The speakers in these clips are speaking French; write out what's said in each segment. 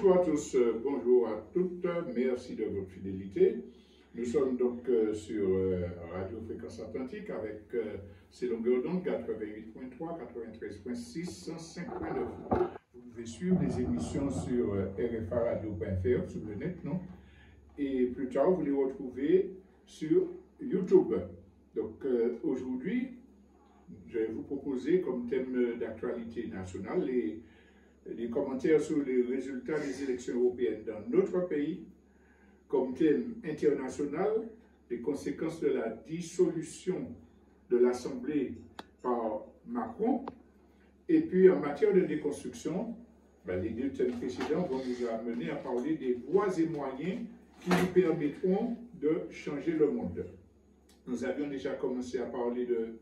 Bonjour à tous, bonjour à toutes, merci de votre fidélité. Nous sommes donc sur Radio Fréquence Atlantique avec ses longueurs d'onde 88.3, 93.6, 105.9. Vous pouvez suivre les émissions sur rfaradio.fr, sur le net, non? Et plus tard, vous les retrouvez sur YouTube. Donc aujourd'hui, je vais vous proposer comme thème d'actualité nationale les commentaires sur les résultats des élections européennes dans notre pays, comme thème international, les conséquences de la dissolution de l'Assemblée par Macron, et puis en matière de déconstruction, les deux thèmes précédents vont nous amener à parler des voies et moyens qui nous permettront de changer le monde. Nous avions déjà commencé à parler de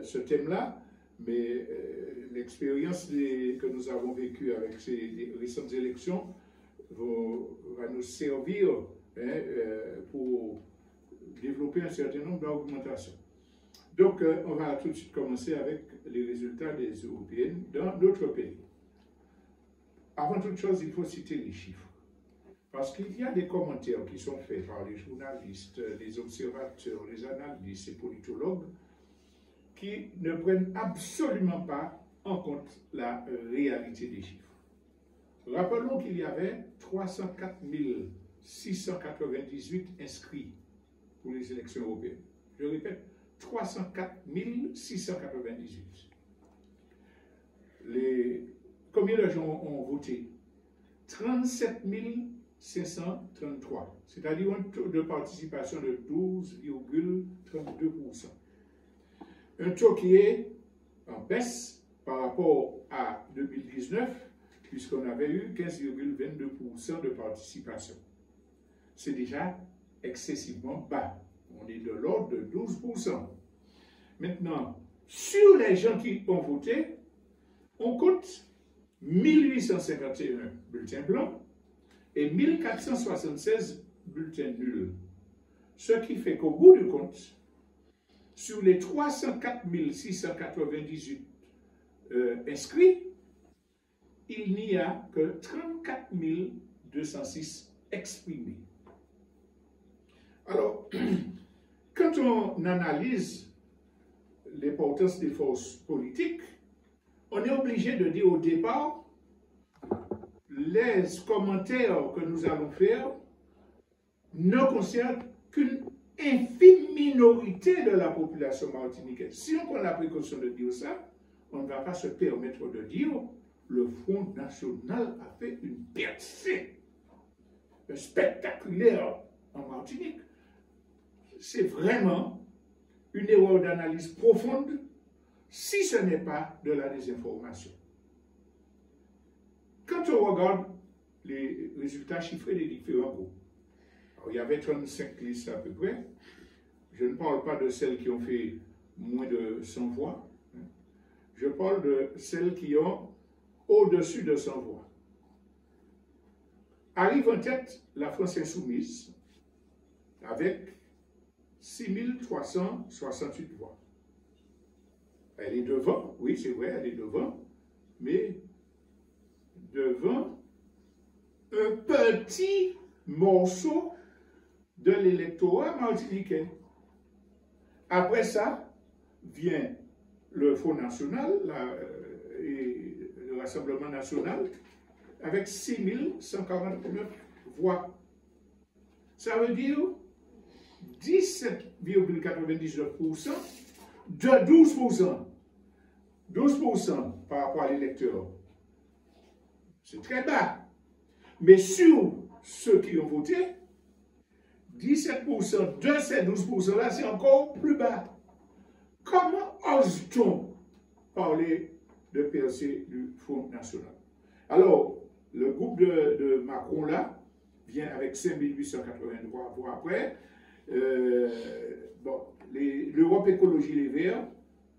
ce thème-là, mais l'expérience que nous avons vécue avec ces récentes élections va nous servir pour développer un certain nombre d'argumentations. Donc, on va tout de suite commencer avec les résultats des européennes dans notre pays. Avant toute chose, il faut citer les chiffres. Parce qu'il y a des commentaires qui sont faits par les journalistes, les observateurs, les analystes et politologues qui ne prennent absolument pas en compte la réalité des chiffres. Rappelons qu'il y avait 304 698 inscrits pour les élections européennes. Je répète, 304 698. Combien de gens ont voté? 37 533, c'est-à-dire un taux de participation de 12,32%. Un taux qui est en baisse par rapport à 2019, puisqu'on avait eu 15,22% de participation. C'est déjà excessivement bas. On est de l'ordre de 12%. Maintenant, sur les gens qui ont voté, on compte 1851 bulletins blancs et 1476 bulletins nuls. Ce qui fait qu'au bout du compte, sur les 304 698 inscrits, il n'y a que 34 206 exprimés. Alors, quand on analyse l'importance des forces politiques, on est obligé de dire au départ, les commentaires que nous allons faire ne concernent qu'une infime minorité de la population martiniquaise. Si on prend la précaution de dire ça, on ne va pas se permettre de dire le Front National a fait une percée spectaculaire en Martinique. C'est vraiment une erreur d'analyse profonde si ce n'est pas de la désinformation. Quand on regarde les résultats chiffrés des différents groupes, alors, il y avait 35 listes à peu près. Je ne parle pas de celles qui ont fait moins de 100 voix. Je parle de celles qui ont au-dessus de 100 voix. Arrive en tête la France Insoumise avec 6368 voix. Elle est devant, oui c'est vrai, elle est devant, mais devant un petit morceau de l'électorat martiniquais. Après ça, vient le Front National et le Rassemblement National avec 6149 voix. Ça veut dire 17,99% de 12%. 12% par rapport à l'électeur. C'est très bas. Mais sur ceux qui ont voté, 17% de ces 12%-là, c'est encore plus bas. Comment ose-t-on parler de percée du Front National? Alors, le groupe de Macron-là vient avec 5883 voix après. L'Europe Écologie Les Verts,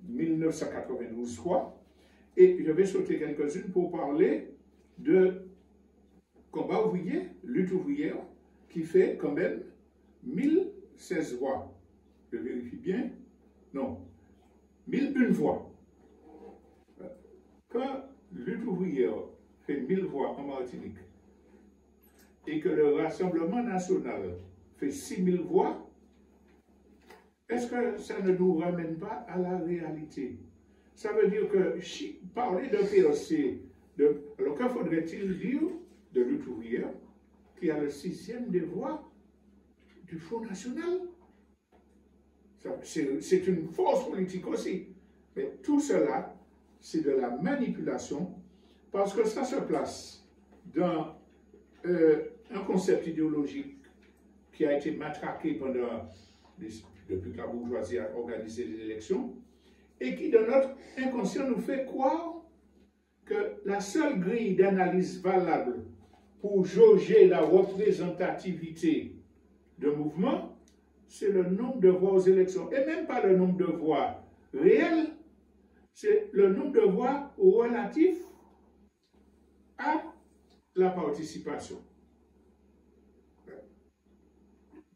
1992 voix. Et je vais sauter quelques-unes pour parler de combat ouvrier, lutte ouvrière, qui fait quand même 1016 voix. Je vérifie bien. Non, 1001 voix. Quand lutte ouvrière fait 1000 voix en Martinique et que le Rassemblement national fait 6000 voix, est-ce que ça ne nous ramène pas à la réalité? Ça veut dire que parler de POC, alors que faudrait-il dire de lutte ouvrière qui a le 6e des voix du Front National? C'est une force politique aussi. Mais tout cela, c'est de la manipulation parce que ça se place dans un concept idéologique qui a été matraqué depuis que la bourgeoisie a organisé les élections et qui, dans notre inconscient, nous fait croire que la seule grille d'analyse valable pour jauger la représentativité d'un mouvement, c'est le nombre de voix aux élections. Et même pas le nombre de voix réelles, c'est le nombre de voix relatifs à la participation.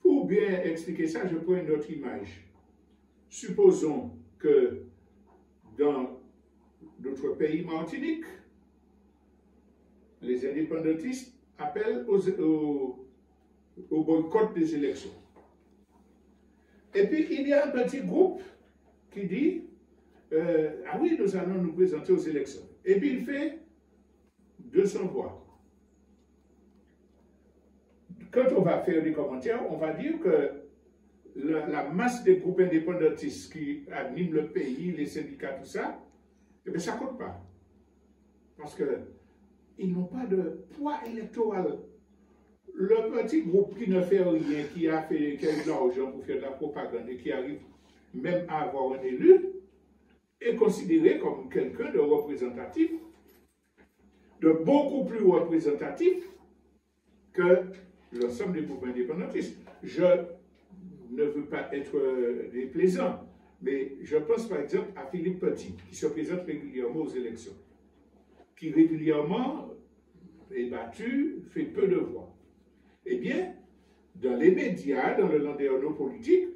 Pour bien expliquer ça, je prends une autre image. Supposons que dans d'autres pays Martinique, les indépendantistes appellent au boycott des élections. Et puis il y a un petit groupe qui dit ah oui, nous allons nous présenter aux élections. Et puis il fait 200 voix. Quand on va faire des commentaires, on va dire que la masse des groupes indépendantistes qui animent le pays, les syndicats, tout ça, eh bien, ça ne compte pas. Parce qu'ils n'ont pas de poids électoral. Le petit groupe qui ne fait rien, qui a eu de l'argent pour faire de la propagande et qui arrive même à avoir un élu, est considéré comme quelqu'un de représentatif, de beaucoup plus représentatif que l'ensemble des groupes indépendantistes. Je ne veux pas être déplaisant, mais je pense par exemple à Philippe Petit, qui se présente régulièrement aux élections, qui régulièrement est battu, fait peu de voix. Eh bien, dans les médias, dans le landerneau politique,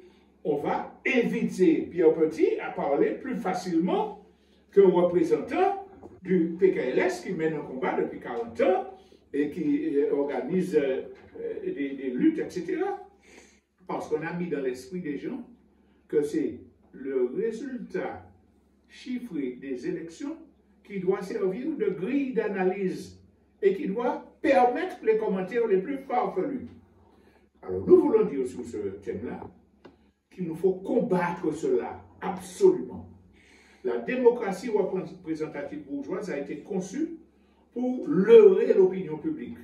on va éviter Pierre Petit à parler plus facilement qu'un représentant du PKLS qui mène un combat depuis 40 ans et qui organise des luttes, etc. Parce qu'on a mis dans l'esprit des gens que c'est le résultat chiffré des élections qui doit servir de grille d'analyse et qui doit permettre les commentaires les plus farfelus. Alors nous voulons dire sur ce thème-là qu'il nous faut combattre cela, absolument. La démocratie représentative bourgeoise a été conçue pour leurrer l'opinion publique,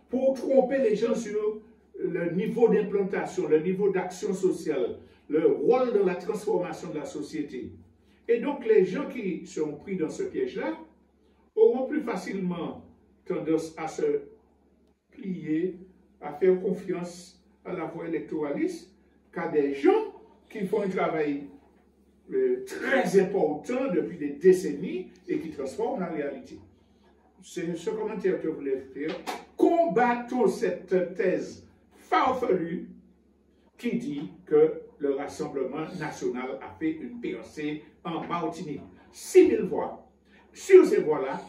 pour tromper les gens sur le niveau d'implantation, le niveau d'action sociale, le rôle de la transformation de la société. Et donc les gens qui sont pris dans ce piège-là auront plus facilement tendance à se plier, à faire confiance à la voie électoraliste qu'à des gens qui font un travail très important depuis des décennies et qui transforment la réalité. C'est ce commentaire que je voulais faire. Combattons cette thèse farfelue qui dit que le Rassemblement national a fait une POC en Martinique. 6000 voix. Sur ces voix-là,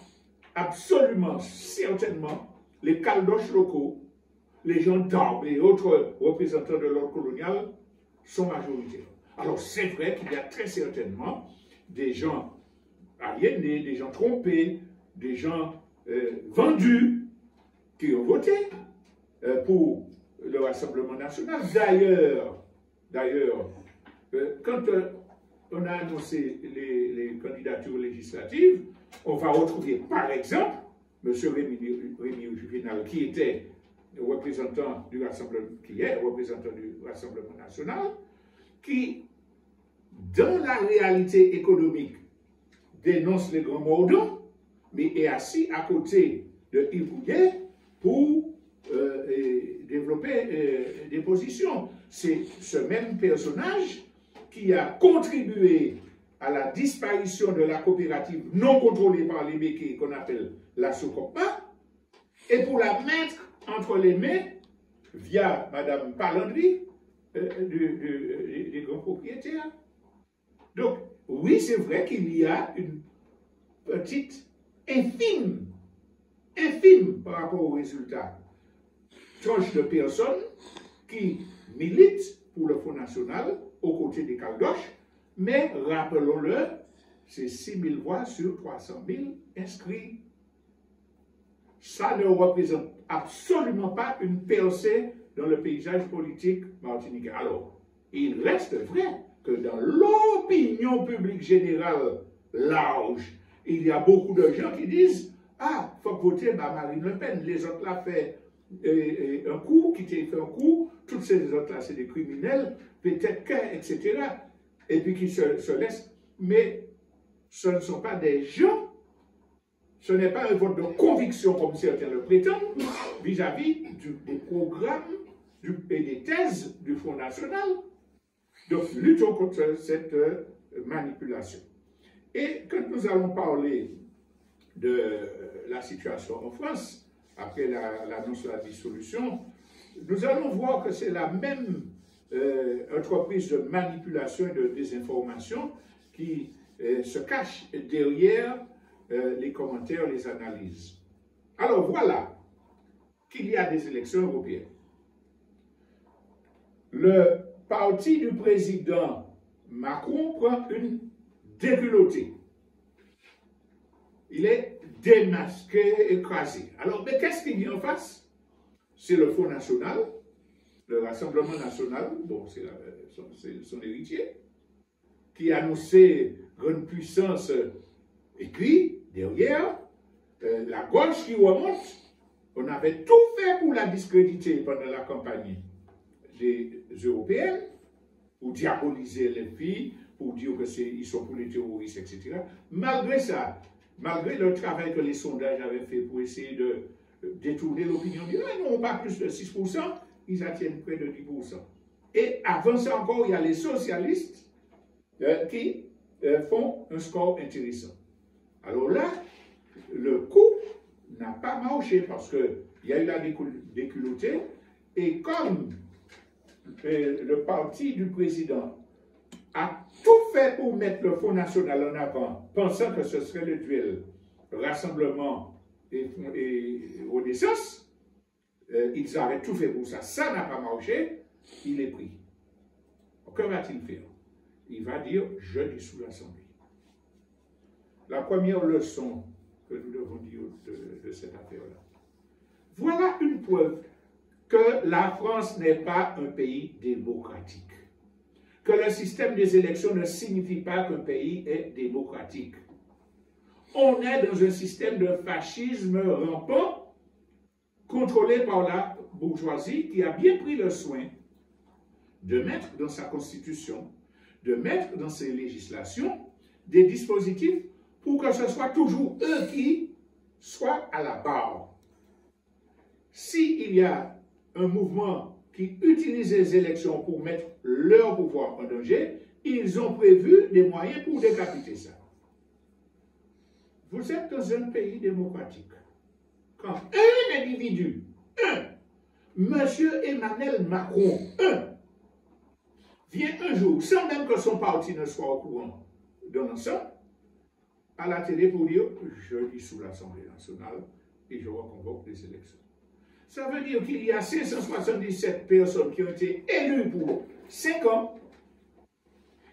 absolument, certainement, les caldoches locaux, les gens d'Arbre et autres représentants de l'ordre colonial sont majoritaires. Alors c'est vrai qu'il y a très certainement des gens aliénés, des gens trompés, des gens vendus qui ont voté pour le Rassemblement national. D'ailleurs, quand on a annoncé les candidatures législatives, on va retrouver par exemple M. Rémi Juvenal, qui était représentant du Rassemblement, qui est représentant du Rassemblement national, qui, dans la réalité économique, dénonce les grands mordants, mais est assis à côté de Yves Gouillet pour développer des positions. C'est ce même personnage qui a contribué à la disparition de la coopérative non contrôlée par les béquets qu'on appelle la SOCOPA, et pour la mettre entre les mains, via Mme Palandry, des grands propriétaires. Donc, oui, c'est vrai qu'il y a une petite, infime par rapport aux résultats. tranche de personnes qui militent pour le Front National aux côtés des Caldoches, mais rappelons-le, c'est 6 000 voix sur 300 000 inscrits. Ça ne représente absolument pas une percée dans le paysage politique martiniquais. Alors, il reste vrai que dans l'opinion publique générale large, il y a beaucoup de gens qui disent « Ah, il faut voter Marine Le Pen, les autres là fait un coup, qui t'a fait un coup, toutes ces autres là c'est des criminels, peut-être que, etc. » Et puis qui se laissent. Mais ce ne sont pas des gens, ce n'est pas un vote de conviction comme certains le prétendent, vis-à-vis des programmes et des thèses du Front National. Donc, luttons contre cette manipulation. Et quand nous allons parler de la situation en France, après l'annonce de la dissolution, nous allons voir que c'est la même entreprise de manipulation et de désinformation qui se cache derrière les commentaires, les analyses. Alors voilà qu'il y a des élections européennes. Le parti du président Macron prend une déculottée. Il est démasqué, écrasé. Alors, mais qu'est-ce qu'il y a en face? C'est le Front National, le Rassemblement National, bon, c'est son héritier, qui a annoncé grande puissance écrit derrière, la gauche qui remonte. On avait tout fait pour la discréditer pendant la campagne des Européennes, pour diaboliser les filles, pour dire qu'ils sont pour les terroristes, etc. Malgré ça, malgré le travail que les sondages avaient fait pour essayer de détourner l'opinion, ils n'ont pas plus de 6%, ils atteignent près de 10%. Et avant ça encore, il y a les socialistes qui font un score intéressant. Alors là, le coup n'a pas marché parce qu'il y a eu la déculottée et comme le parti du président a tout fait pour mettre le Front National en avant, pensant que ce serait le duel Rassemblement et Renaissance, ils avaient tout fait pour ça. Ça n'a pas marché, il est pris. Que va-t-il faire? Il va dire « je dissous l'Assemblée ». La première leçon que nous devons dire de cette affaire-là. Voilà une preuve que la France n'est pas un pays démocratique. Que le système des élections ne signifie pas qu'un pays est démocratique. On est dans un système de fascisme rampant, contrôlé par la bourgeoisie qui a bien pris le soin de mettre dans sa constitution, de mettre dans ses législations des dispositifs pour que ce soit toujours eux qui soient à la barre. S'il y a un mouvement qui utilise les élections pour mettre leur pouvoir en danger, ils ont prévu des moyens pour décapiter ça. Vous êtes dans un pays démocratique. Quand un individu, Monsieur Emmanuel Macron, vient un jour, sans même que son parti ne soit au courant de ça, à la télé pour dire « je dissous l'Assemblée nationale et je reconvoque les élections ». Ça veut dire qu'il y a 577 personnes qui ont été élues pour 5 ans,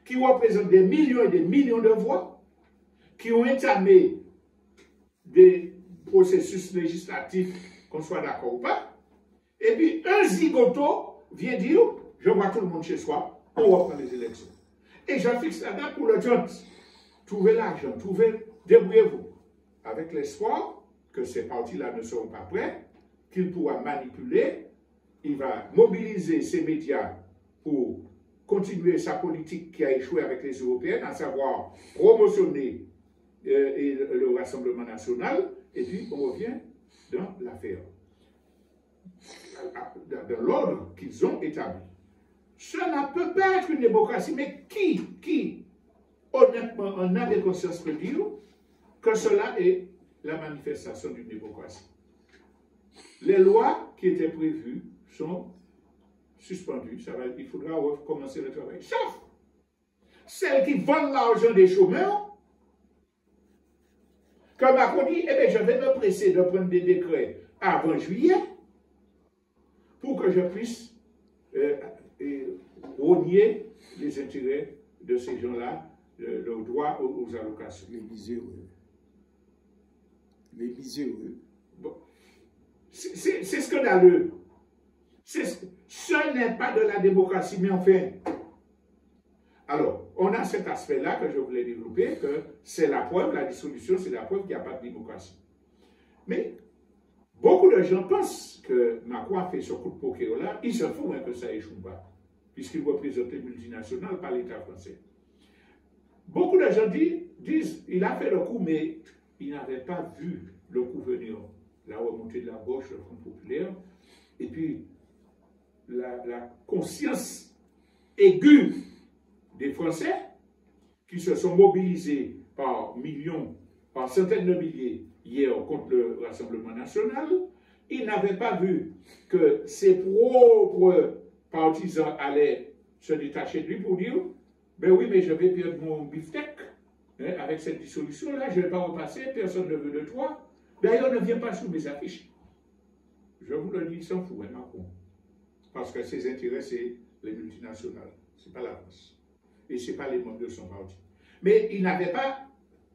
qui représentent des millions et des millions de voix, qui ont entamé des processus législatifs, qu'on soit d'accord ou pas, et puis un zigoto vient dire « je vois tout le monde chez soi, on reprend les élections ». Et je fixe la date pour le 30. Trouvez l'argent, débrouillez-vous, avec l'espoir que ces partis-là ne seront pas prêts, qu'il pourra manipuler, il va mobiliser ses médias pour continuer sa politique qui a échoué avec les Européennes, à savoir promotionner le Rassemblement national, et puis on revient dans l'affaire, dans l'ordre qu'ils ont établi. Cela ne peut pas être une démocratie, mais qui, honnêtement, en âme et conscience peut dire que cela est la manifestation d'une démocratie? Les lois qui étaient prévues sont suspendues. Il faudra recommencer le travail. Sauf celles qui volent l'argent des chômeurs, comme Macron dit, eh bien, je vais me presser de prendre des décrets avant juillet pour que je puisse rogner les intérêts de ces gens-là, le droit aux allocations. Les miséreux. Les miséreux. Bon. C'est scandaleux. Ce n'est pas de la démocratie, mais enfin. Alors, on a cet aspect-là que je voulais développer, que c'est la preuve, la dissolution, c'est la preuve qu'il n'y a pas de démocratie. Mais beaucoup de gens pensent que Macron a fait ce coup de poker-là, il se fout que ça échoue pas, puisqu'il représente les multinationales par l'État français. Beaucoup de gens disent il a fait le coup, mais il n'avait pas vu le coup venir. La remontée de la gauche, le Front populaire, et puis la conscience aiguë des Français qui se sont mobilisés par millions, par centaines de milliers hier contre le Rassemblement national. Ils n'avaient pas vu que ses propres partisans allaient se détacher de lui pour dire ben oui, mais je vais perdre mon beefsteak avec cette dissolution-là, je ne vais pas repasser, personne ne veut de toi. D'ailleurs, ne viens pas sous mes affiches. Je vous le dis, il s'en fout, Macron. Parce que ses intérêts, c'est les multinationales, ce n'est pas la France. Et ce n'est pas les membres de son parti. Mais il n'avait pas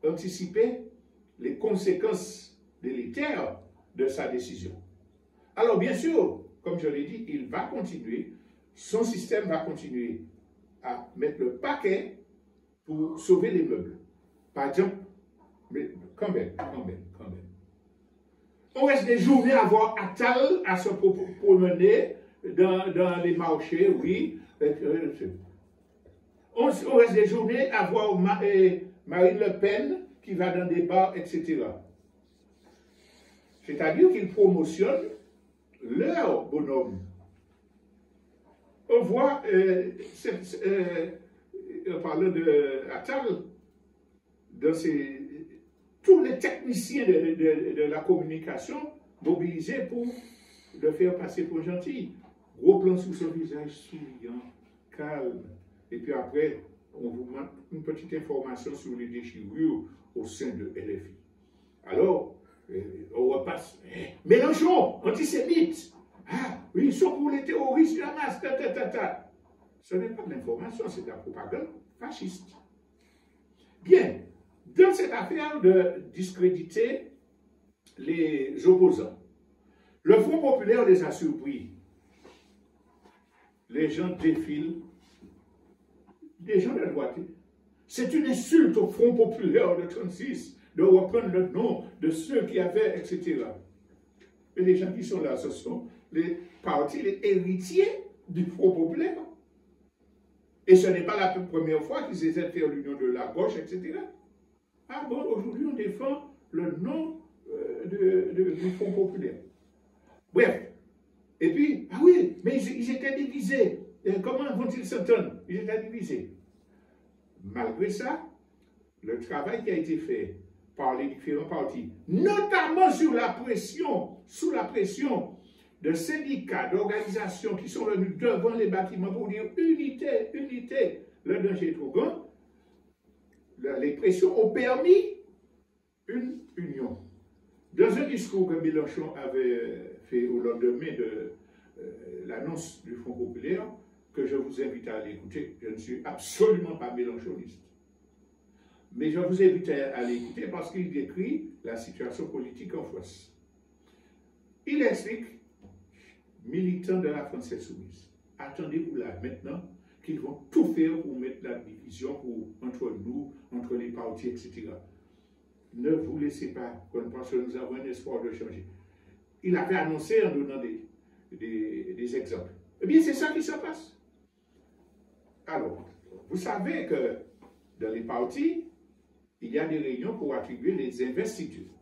anticipé les conséquences délétères de sa décision. Alors, bien sûr, comme je l'ai dit, il va continuer, son système va continuer à mettre le paquet pour sauver les meubles. Par exemple, mais quand même. On reste des journées à voir Attal à se promener dans les marchés, oui. On reste des journées à voir Marine Le Pen qui va dans des bars, etc. C'est-à-dire qu'ils promotionnent leur bonhomme. On voit, en parlant d'Attal, tous les techniciens de la communication mobilisés pour le faire passer pour gentil. Gros plan sous son visage souriant, calme. Et puis après, on vous montre une petite information sur les déchirures au sein de LFI. Alors, on repasse. Mélenchon, antisémite. Ah, oui, ils sont pour les terroristes du Hamas. Ce n'est pas de l'information, c'est de la propagande fasciste. Bien, dans cette affaire de discréditer les opposants, le Front populaire les a surpris. Les gens défilent, des gens de droite. C'est une insulte au Front populaire de 1936 de reprendre le nom de ceux qui avaient, etc. Et les gens qui sont là, ce sont les partis, les héritiers du Front populaire. Et ce n'est pas la première fois qu'ils essaient de faire l'union de la gauche, etc. Ah bon, aujourd'hui on défend le nom du Front populaire. Bref. Et puis, ah oui, mais ils étaient divisés. Et comment vont-ils s'entendre? Ils étaient divisés. Malgré ça, le travail qui a été fait par les différents partis, notamment sous la pression de syndicats, d'organisations qui sont venus devant les bâtiments pour dire unité, unité, le danger est trop grand, les pressions ont permis une union. Dans un discours que Mélenchon avait fait au lendemain de l'annonce du Front populaire, que je vous invite à aller écouter, je ne suis absolument pas mélenchoniste. Mais je vous invite à l'écouter parce qu'il décrit la situation politique en France. Il explique, militants de la France insoumise, attendez-vous là maintenant qu'ils vont tout faire pour mettre la division entre nous, entre les partis, etc. Ne vous laissez pas, parce que nous avons un espoir de changer. Il avait annoncé en donnant des exemples. Eh bien, c'est ça qui se passe. Alors, vous savez que dans les partis, il y a des réunions pour attribuer les investitures.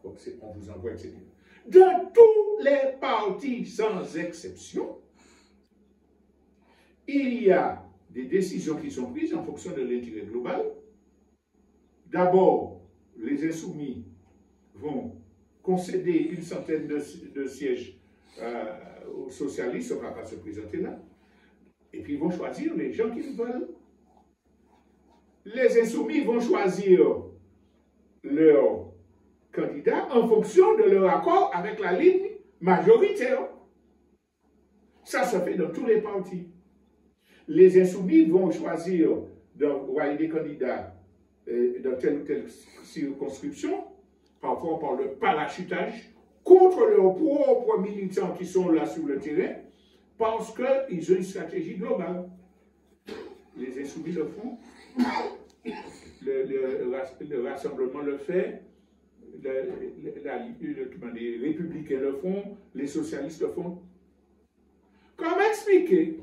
Donc, on vous envoie, etc. Dans tous les partis, sans exception, il y a des décisions qui sont prises en fonction de l'intérêt global. D'abord, les insoumis vont concéder une centaine de sièges aux socialistes, on ne va pas se présenter là. Et puis ils vont choisir les gens qu'ils veulent. Les insoumis vont choisir leur candidat en fonction de leur accord avec la ligne majoritaire. Ça se fait dans tous les partis. Les insoumis vont choisir d'envoyer des candidats dans telle ou telle circonscription, parfois par le parachutage, contre leurs propres militants qui sont là sur le terrain, parce qu'ils ont une stratégie globale. Les insoumis le font, le rassemblement le fait, les républicains le font, les socialistes le font. Comment expliquer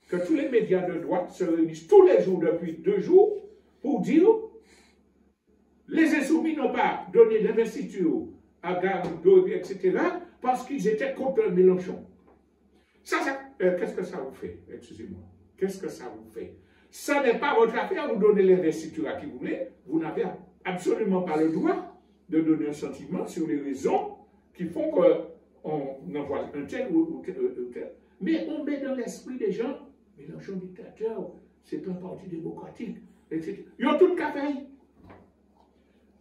que tous les médias de droite se réunissent tous les jours depuis 2 jours pour dire les insoumis n'ont pas donné l'investiture à Garrido, etc., parce qu'ils étaient contre Mélenchon. Qu'est-ce que ça vous fait? Excusez-moi. Qu'est-ce que ça vous fait? Ça n'est pas votre affaire, vous donnez l'investiture à qui vous voulez. Vous n'avez absolument pas le droit de donner un sentiment sur les raisons qui font qu'on envoie un tel ou tel. Mais on met dans l'esprit des gens, Mélenchon dictateur, c'est un parti démocratique, etc. Ils ont tout café.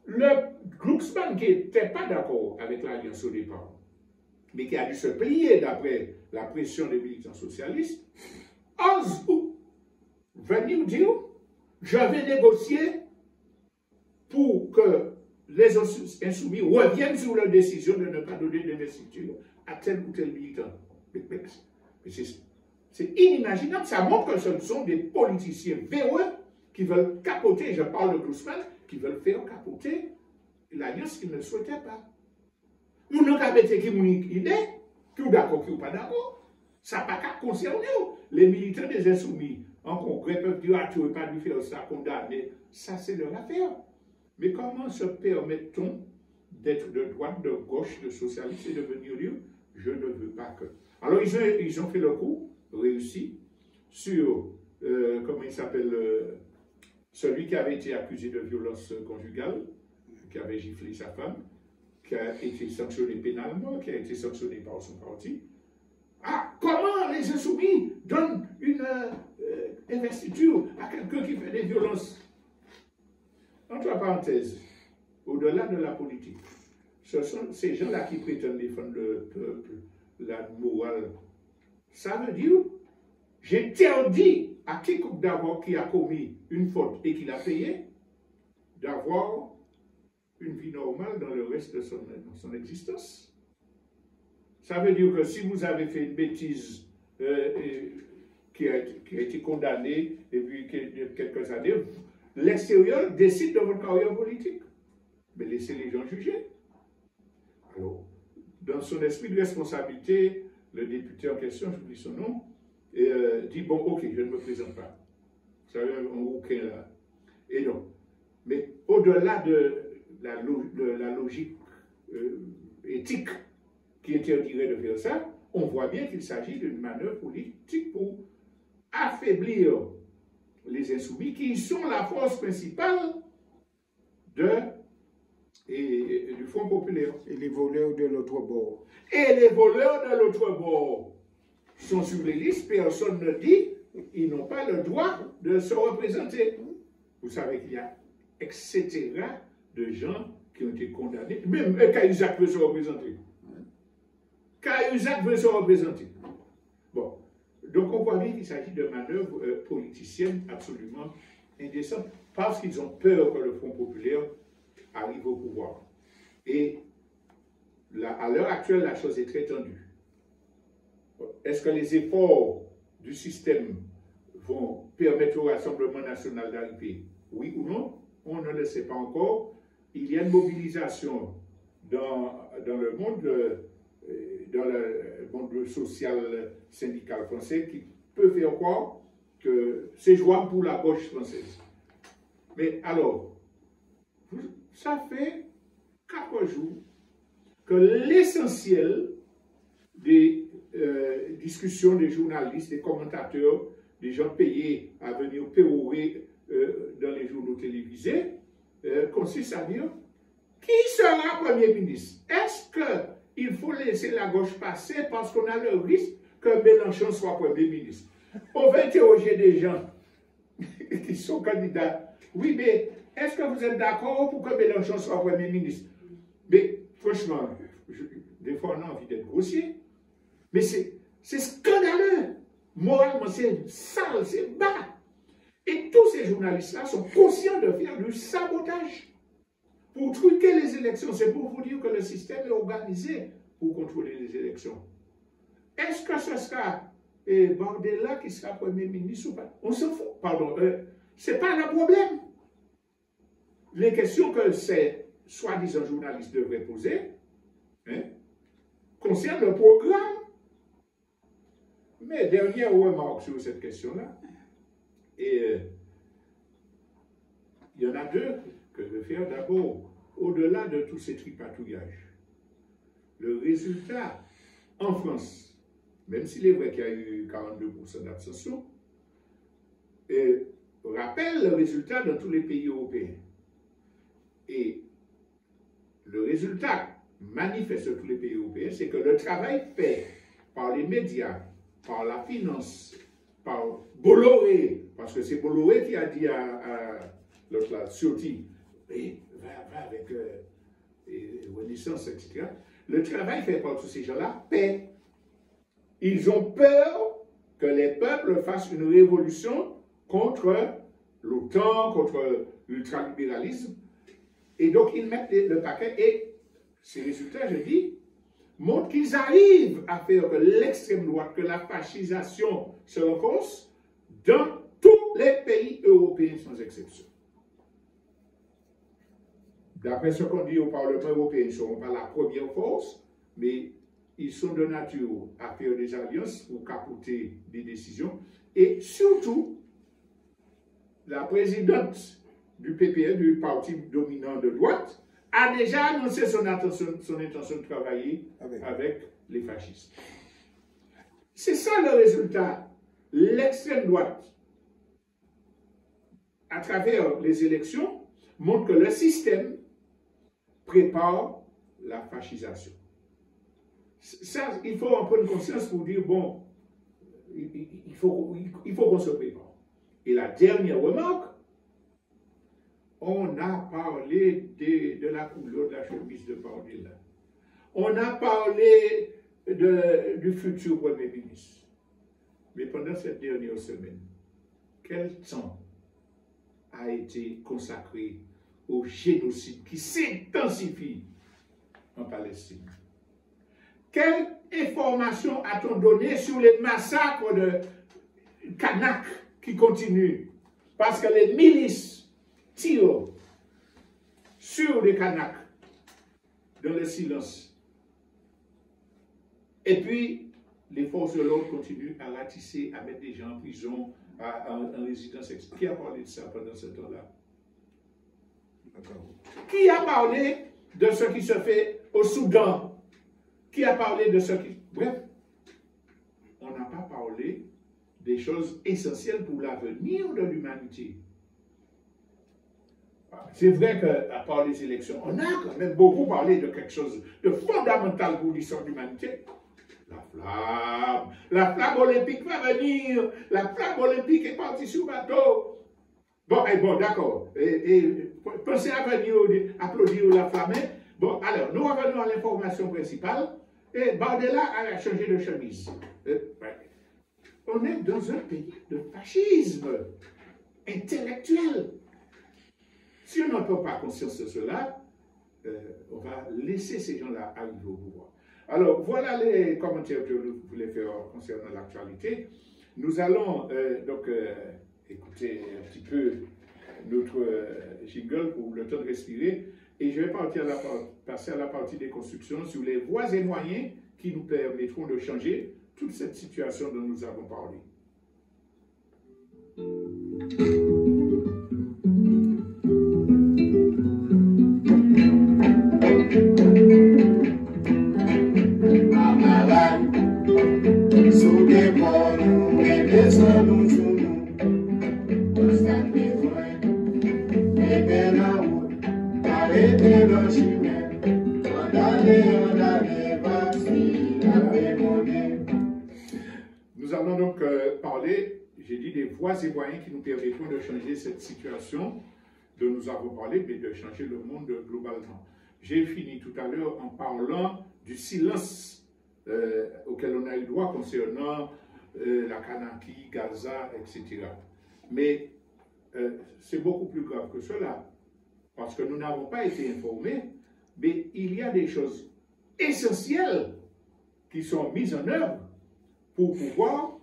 Le Glucksmann qui n'était pas d'accord avec l'Alliance au départ, mais qui a dû se plier d'après la pression des militants socialistes, ose venir dire, je vais négocier pour que les insoumis reviennent sur leur décision de ne pas donner d'investiture à tel ou tel militant. C'est inimaginable, ça montre que ce sont des politiciens véreux qui veulent capoter, je parle de Glucksmann, qui veulent faire capoter l'alliance qu'ils ne souhaitaient pas. Nous n'avons pas été qui ont une idée, qui sont d'accord, qui sont pas d'accord. Ça n'a pas qu'à concerner. Les militants des insoumis en congrès peuvent dire, ah, tu ne veux pas lui faire ça, condamner. Ça, c'est leur affaire. Mais comment se permet-on d'être de droite, de gauche, de socialiste et de venir dire, je ne veux pas que. Alors, ils ont fait le coup, réussi, sur, comment il s'appelle, celui qui avait été accusé de violence conjugale, qui avait giflé sa femme, qui a été sanctionné pénalement, qui a été sanctionné par son parti. Ah, comment les insoumis donnent une investiture à quelqu'un qui fait des violences? Entre parenthèses, au-delà de la politique, ce sont ces gens-là qui prétendent défendre le peuple, la morale. Ça veut dire, j'interdis à quiconque d'abord qui a commis une faute et qui l'a payé, d'avoir une vie normale dans le reste de son existence. Ça veut dire que si vous avez fait une bêtise qui a été condamnée et puis quelques années, l'extérieur décide de votre carrière politique. Mais laissez les gens juger. Alors, dans son esprit de responsabilité, le député en question, j'oublie son nom, dit, bon, ok, je ne me présente pas. Vous savez, un rouquin là. Et non. Mais au-delà de la logique éthique qui interdirait de faire ça, on voit bien qu'il s'agit d'une manœuvre politique pour affaiblir les insoumis qui sont la force principale du Front populaire. Et les voleurs de l'autre bord. Et les voleurs de l'autre bord sont sur les listes, personne ne dit, ils n'ont pas le droit de se représenter. Vous savez qu'il y a etc. de gens qui ont été condamnés. Même Cahuzac veut se représenter. Cahuzac veut se représenter. Bon. Donc on voit bien qu'il s'agit de manœuvres politiciennes absolument indécentes parce qu'ils ont peur que le Front populaire arrive au pouvoir. Et là, à l'heure actuelle, la chose est très tendue. Est-ce que les efforts du système vont permettre au Rassemblement national d'arriver? Oui ou non? On ne le sait pas encore. Il y a une mobilisation dans le monde social syndical français qui peut faire croire que c'est jouable pour la gauche française. Mais alors, ça fait 4 jours que l'essentiel des discussions des journalistes, des commentateurs, des gens payés à venir pérorer dans les journaux télévisés, consiste à dire qui sera Premier ministre? Est-ce qu'il faut laisser la gauche passer parce qu'on a le risque que Mélenchon soit Premier ministre? On va interroger des gens qui sont candidats. Oui, mais est-ce que vous êtes d'accord pour que Mélenchon soit Premier ministre? Mais franchement, des fois on a envie d'être grossier. Mais C'est scandaleux. Moralement, c'est sale, c'est bas. Et tous ces journalistes-là sont conscients de faire du sabotage. Pour truquer les élections, c'est pour vous dire que le système est organisé pour contrôler les élections. Est-ce que ce sera Bardella qui sera Premier ministre ou pas? On s'en fout. Pardon, ce n'est pas le problème. Les questions que ces soi-disant journalistes devraient poser concernent le programme. Mais dernière remarque sur cette question-là, et il y en a deux que je vais faire. D'abord, au-delà de tous ces tripatouillages, le résultat en France, même s'il est vrai qu'il y a eu 42% d'abstention, rappelle le résultat dans tous les pays européens. Et le résultat manifeste dans tous les pays européens, c'est que le travail fait par les médias, par la finance, par Bolloré, parce que c'est Bolloré qui a dit à l'autre là, Ciotti, va avec Renaissance, etc. Le travail fait par tous ces gens-là paie. Ils ont peur que les peuples fassent une révolution contre l'OTAN, contre l'ultralibéralisme. Et donc, ils mettent le paquet et ces résultats, je dis, montrent qu'ils arrivent à faire que l'extrême droite, que la fascisation se renforce dans tous les pays européens sans exception. D'après ce qu'on dit au Parlement européen, ils ne seront pas la première force, mais ils sont de nature à faire des alliances pour capoter des décisions. Et surtout, la présidente du PPE, du parti dominant de droite, a déjà annoncé son intention de travailler avec les fascistes. C'est ça le résultat. L'extrême droite, à travers les élections, montre que le système prépare la fascisation. Ça, il faut en prendre conscience pour dire, bon, il faut qu'on se prépare. Et la dernière remarque, on a parlé de la couleur de la chemise de Bardella. On a parlé du futur Premier ministre. Mais pendant cette dernière semaine, quel temps a été consacré au génocide qui s'intensifie en Palestine? Quelle information a-t-on donné sur les massacres de Kanak qui continuent? Parce que les milices tirent sur les Kanaks dans le silence. Et puis, les forces de l'ordre continuent à ratisser, à mettre des gens en prison, en résidence. Qui a parlé de ça pendant ce temps-là? Qui a parlé de ce qui se fait au Soudan? Qui a parlé de ce qui... Bref, on n'a pas parlé des choses essentielles pour l'avenir de l'humanité. C'est vrai qu'à part les élections, on a quand même beaucoup parlé de quelque chose de fondamental pour l'histoire de l'humanité. La flamme olympique va venir, la flamme olympique est partie sur le bateau. Bon, d'accord. Pensez à venir applaudir la flamme. Bon, alors, nous revenons à l'information principale. Et Bardella a changé de chemise. On est dans un pays de fascisme intellectuel. Si on n'en prend pas conscience de cela, on va laisser ces gens-là arriver au pouvoir. Alors, voilà les commentaires que je voulais faire concernant l'actualité. Nous allons donc écouter un petit peu notre jingle pour le temps de respirer. Et je vais passer à la partie des constructions sur les voies et moyens qui nous permettront de changer toute cette situation dont nous avons parlé. Nous allons donc parler, j'ai dit, des voies et moyens qui nous permettront de changer cette situation dont nous avons parlé, mais de changer le monde globalement. J'ai fini tout à l'heure en parlant du silence auxquels on a eu droit concernant la Kanaki, Gaza, etc. Mais c'est beaucoup plus grave que cela, parce que nous n'avons pas été informés, mais il y a des choses essentielles qui sont mises en œuvre pour pouvoir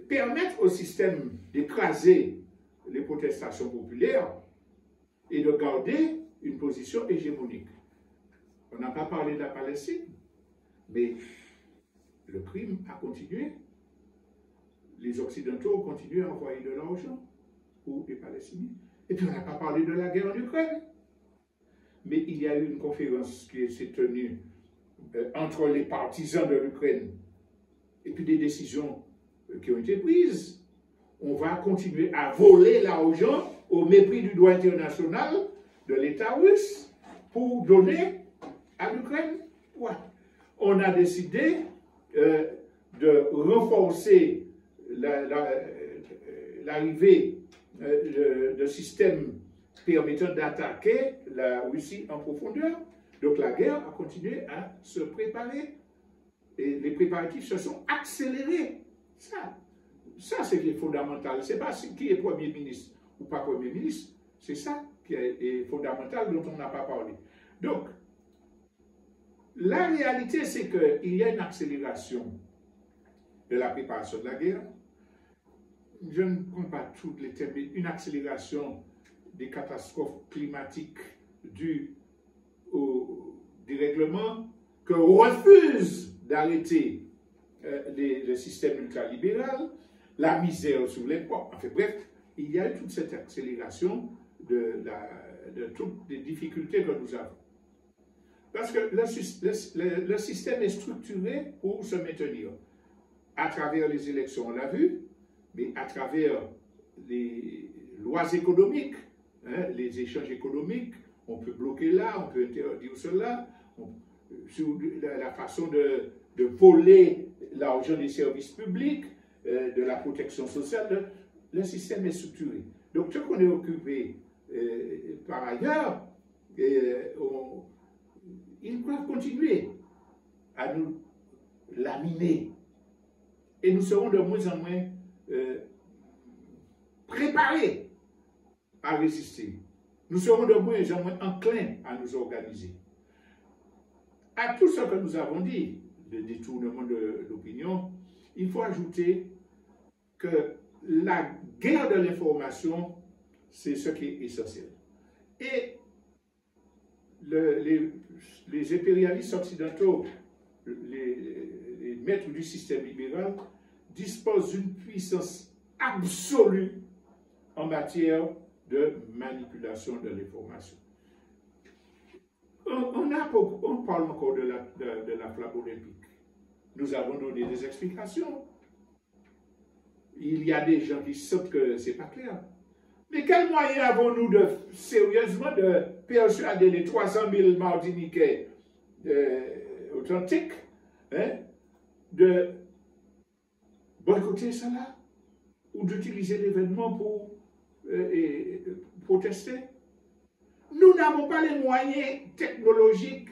permettre au système d'écraser les protestations populaires et de garder une position hégémonique. On n'a pas parlé de la Palestine, mais le crime a continué. Les Occidentaux ont continué à envoyer de l'argent pour les Palestiniens. Et puis on n'a pas parlé de la guerre en Ukraine. Mais il y a eu une conférence qui s'est tenue entre les partisans de l'Ukraine et puis des décisions qui ont été prises. On va continuer à voler l'argent au mépris du droit international de l'État russe pour donner à l'Ukraine. Ouais. On a décidé de renforcer l'arrivée de systèmes permettant d'attaquer la Russie en profondeur. Donc la guerre a continué à se préparer et les préparatifs se sont accélérés. Ça c'est fondamental. Ce n'est pas qui est Premier ministre ou pas Premier ministre. C'est ça qui est fondamental dont on n'a pas parlé. Donc, la réalité c'est qu'il y a une accélération de la préparation de la guerre. Je ne prends pas tous les thèmes, mais une accélération des catastrophes climatiques dues au dérèglement que refuse d'arrêter le système ultralibéral, la misère sous les ports. Enfin bref, il y a eu toute cette accélération de toutes les difficultés que nous avons. Parce que le système est structuré pour se maintenir à travers les élections, on l'a vu, mais à travers les lois économiques, hein, les échanges économiques, on peut bloquer là, on peut interdire cela, sur la façon de voler l'argent des services publics, de la protection sociale, le système est structuré. Donc, ce qu'on est occupé par ailleurs, ils peuvent continuer à nous laminer. Et nous serons de moins en moins préparés à résister. Nous serons de moins en moins enclins à nous organiser. À tout ce que nous avons dit, le détournement de l'opinion, il faut ajouter que la guerre de l'information, c'est ce qui est essentiel. Et les impérialistes occidentaux, les maîtres du système libéral, disposent d'une puissance absolue en matière de manipulation de l'information. On parle encore de la flamme olympique. Nous avons donné des explications. Il y a des gens qui sentent que ce n'est pas clair. Mais quels moyens avons-nous sérieusement de persuader les 300 000 Martiniquais authentiques de boycotter cela ou d'utiliser l'événement pour protester? Nous n'avons pas les moyens technologiques,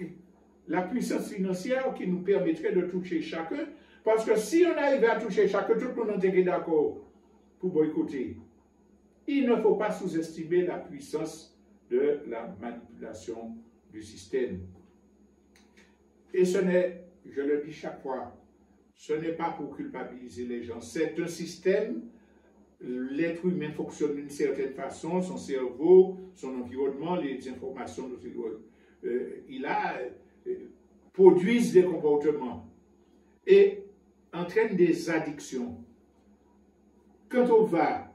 la puissance financière qui nous permettrait de toucher chacun, parce que si on arrivait à toucher chacun, tout le monde était d'accord pour boycotter. Il ne faut pas sous-estimer la puissance de la manipulation du système. Et ce n'est, je le dis chaque fois, ce n'est pas pour culpabiliser les gens. C'est un système, l'être humain fonctionne d'une certaine façon, son cerveau, son environnement, les informations produisent des comportements et entraînent des addictions. Quand on va